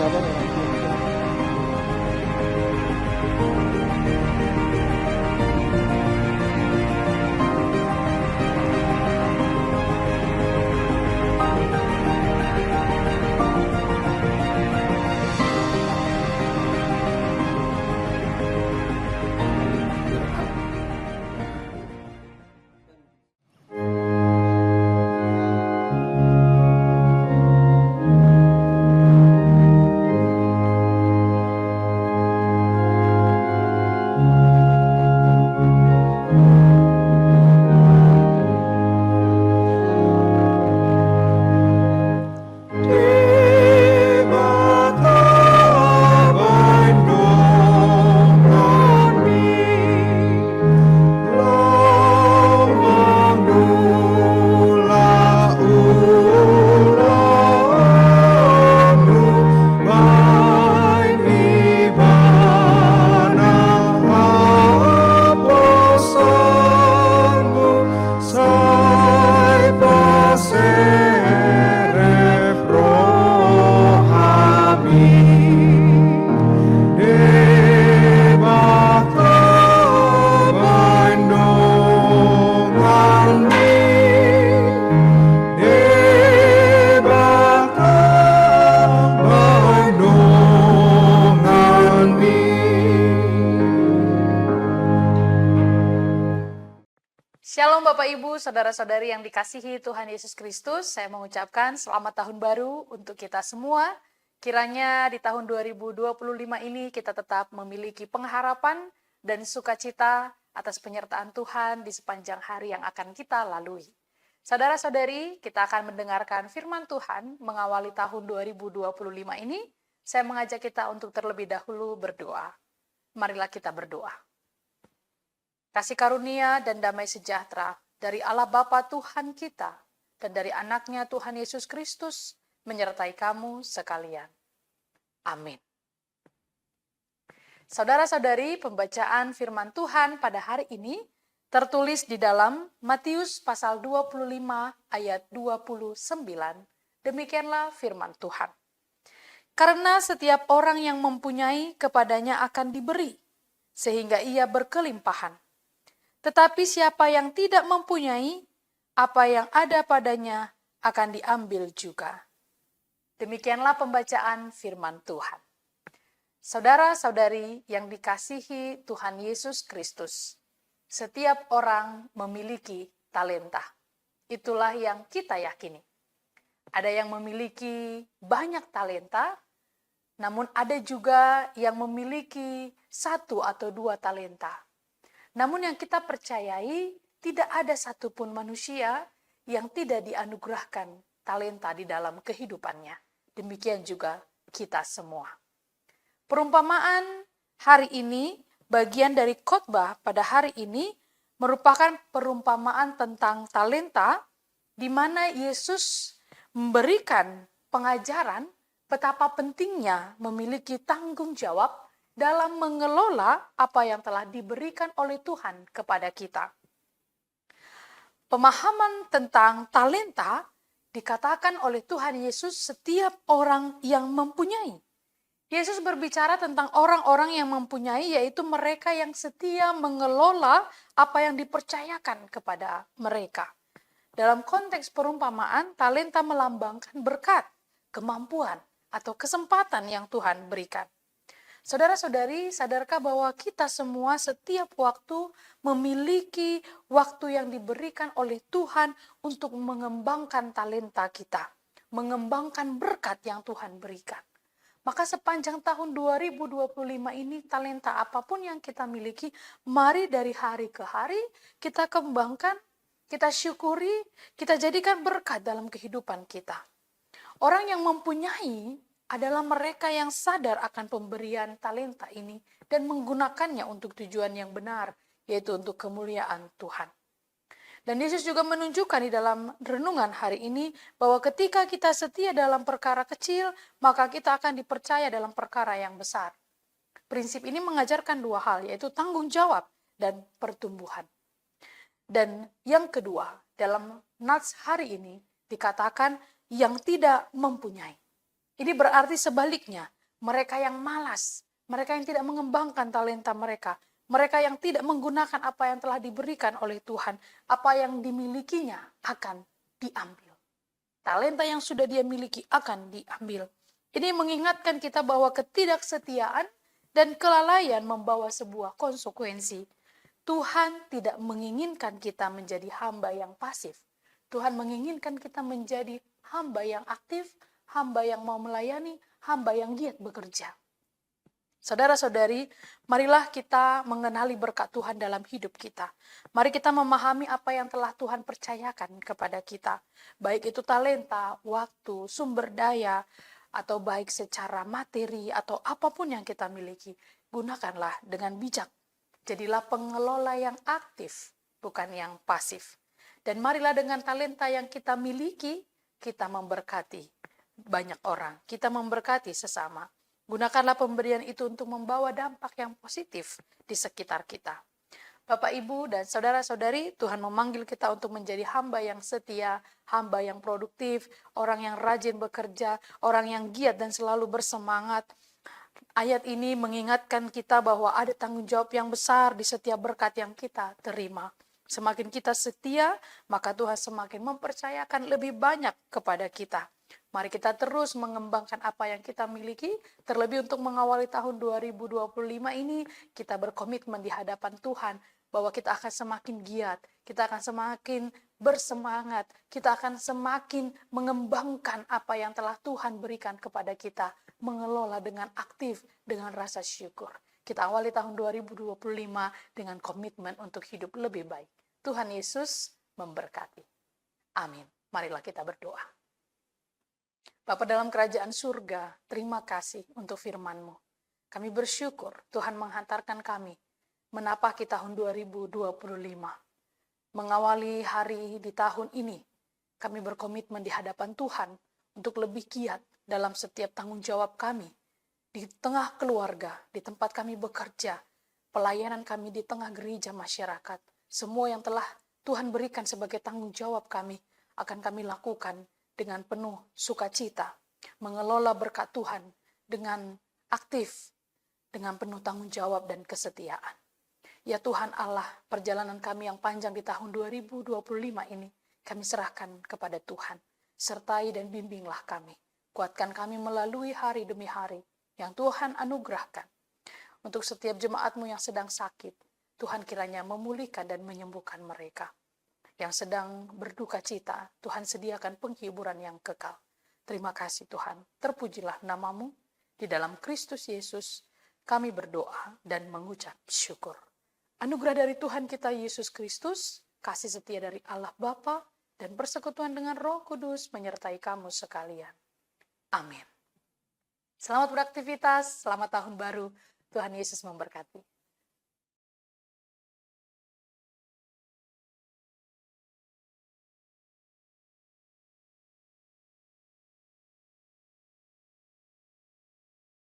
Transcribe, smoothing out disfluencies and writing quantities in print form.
sadar orang tua kita. Shalom Bapak Ibu, Saudara-saudari yang dikasihi Tuhan Yesus Kristus. Saya mengucapkan selamat tahun baru untuk kita semua. Kiranya di tahun 2025 ini kita tetap memiliki pengharapan dan sukacita atas penyertaan Tuhan di sepanjang hari yang akan kita lalui. Saudara-saudari, kita akan mendengarkan firman Tuhan mengawali tahun 2025 ini. Saya mengajak kita untuk terlebih dahulu berdoa. Marilah kita berdoa. Kasih karunia dan damai sejahtera dari Allah Bapa Tuhan kita dan dari anaknya Tuhan Yesus Kristus menyertai kamu sekalian. Amin. Saudara-saudari, pembacaan firman Tuhan pada hari ini tertulis di dalam Matius pasal 25 ayat 29. Demikianlah firman Tuhan. Karena setiap orang yang mempunyai kepadanya akan diberi, sehingga ia berkelimpahan. Tetapi siapa yang tidak mempunyai, apa yang ada padanya akan diambil juga. Demikianlah pembacaan firman Tuhan. Saudara-saudari yang dikasihi Tuhan Yesus Kristus, setiap orang memiliki talenta. Itulah yang kita yakini. Ada yang memiliki banyak talenta, namun ada juga yang memiliki 1 atau 2 talenta. Namun yang kita percayai, tidak ada satupun manusia yang tidak dianugerahkan talenta di dalam kehidupannya. Demikian juga kita semua. Perumpamaan hari ini, bagian dari khotbah pada hari ini, merupakan perumpamaan tentang talenta, di mana Yesus memberikan pengajaran betapa pentingnya memiliki tanggung jawab dalam mengelola apa yang telah diberikan oleh Tuhan kepada kita. Pemahaman tentang talenta dikatakan oleh Tuhan Yesus setiap orang yang mempunyai. Yesus berbicara tentang orang-orang yang mempunyai, yaitu mereka yang setia mengelola apa yang dipercayakan kepada mereka. Dalam konteks perumpamaan, talenta melambangkan berkat, kemampuan, atau kesempatan yang Tuhan berikan. Saudara-saudari, sadarkah bahwa kita semua setiap waktu memiliki waktu yang diberikan oleh Tuhan untuk mengembangkan talenta kita, mengembangkan berkat yang Tuhan berikan. Maka sepanjang tahun 2025 ini, talenta apapun yang kita miliki, mari dari hari ke hari kita kembangkan, kita syukuri, kita jadikan berkat dalam kehidupan kita. Orang yang mempunyai adalah mereka yang sadar akan pemberian talenta ini dan menggunakannya untuk tujuan yang benar, yaitu untuk kemuliaan Tuhan. Dan Yesus juga menunjukkan di dalam renungan hari ini bahwa ketika kita setia dalam perkara kecil, maka kita akan dipercaya dalam perkara yang besar. Prinsip ini mengajarkan 2 hal, yaitu tanggung jawab dan pertumbuhan. Dan yang kedua, dalam nats hari ini dikatakan yang tidak mempunyai. Ini berarti sebaliknya, mereka yang malas, mereka yang tidak mengembangkan talenta mereka, mereka yang tidak menggunakan apa yang telah diberikan oleh Tuhan, apa yang dimilikinya akan diambil. Talenta yang sudah dia miliki akan diambil. Ini mengingatkan kita bahwa ketidaksetiaan dan kelalaian membawa sebuah konsekuensi. Tuhan tidak menginginkan kita menjadi hamba yang pasif. Tuhan menginginkan kita menjadi hamba yang aktif, hamba yang mau melayani, hamba yang giat bekerja. Saudara-saudari, marilah kita mengenali berkat Tuhan dalam hidup kita. Mari kita memahami apa yang telah Tuhan percayakan kepada kita. Baik itu talenta, waktu, sumber daya, atau baik secara materi, atau apapun yang kita miliki. Gunakanlah dengan bijak. Jadilah pengelola yang aktif, bukan yang pasif. Dan marilah dengan talenta yang kita miliki, kita memberkati banyak orang. Kita memberkati sesama. Gunakanlah pemberian itu untuk membawa dampak yang positif di sekitar kita. Bapak, Ibu, dan saudara-saudari, Tuhan memanggil kita untuk menjadi hamba yang setia, hamba yang produktif, orang yang rajin bekerja, orang yang giat dan selalu bersemangat. Ayat ini mengingatkan kita bahwa ada tanggung jawab yang besar di setiap berkat yang kita terima. Semakin kita setia, maka Tuhan semakin mempercayakan lebih banyak kepada kita. Mari kita terus mengembangkan apa yang kita miliki, terlebih untuk mengawali tahun 2025 ini, kita berkomitmen di hadapan Tuhan, bahwa kita akan semakin giat, kita akan semakin bersemangat, kita akan semakin mengembangkan apa yang telah Tuhan berikan kepada kita, mengelola dengan aktif, dengan rasa syukur. Kita awali tahun 2025 dengan komitmen untuk hidup lebih baik. Tuhan Yesus memberkati. Amin. Marilah kita berdoa. Bapa dalam kerajaan surga, terima kasih untuk firman-Mu. Kami bersyukur Tuhan menghantarkan kami menapaki tahun 2025. Mengawali hari di tahun ini, kami berkomitmen di hadapan Tuhan untuk lebih giat dalam setiap tanggung jawab kami. Di tengah keluarga, di tempat kami bekerja, pelayanan kami di tengah gereja masyarakat. Semua yang telah Tuhan berikan sebagai tanggung jawab kami, akan kami lakukan dengan penuh sukacita, mengelola berkat Tuhan dengan aktif, dengan penuh tanggung jawab dan kesetiaan. Ya Tuhan Allah, perjalanan kami yang panjang di tahun 2025 ini, kami serahkan kepada Tuhan. Sertai dan bimbinglah kami. Kuatkan kami melalui hari demi hari yang Tuhan anugerahkan. Untuk setiap jemaat-Mu yang sedang sakit, Tuhan kiranya memulihkan dan menyembuhkan mereka. Yang sedang berduka cita, Tuhan sediakan penghiburan yang kekal. Terima kasih Tuhan, terpujilah nama-Mu. Di dalam Kristus Yesus, kami berdoa dan mengucap syukur. Anugerah dari Tuhan kita Yesus Kristus, kasih setia dari Allah Bapa, dan persekutuan dengan Roh Kudus menyertai kamu sekalian. Amin. Selamat beraktivitas, selamat tahun baru. Tuhan Yesus memberkati.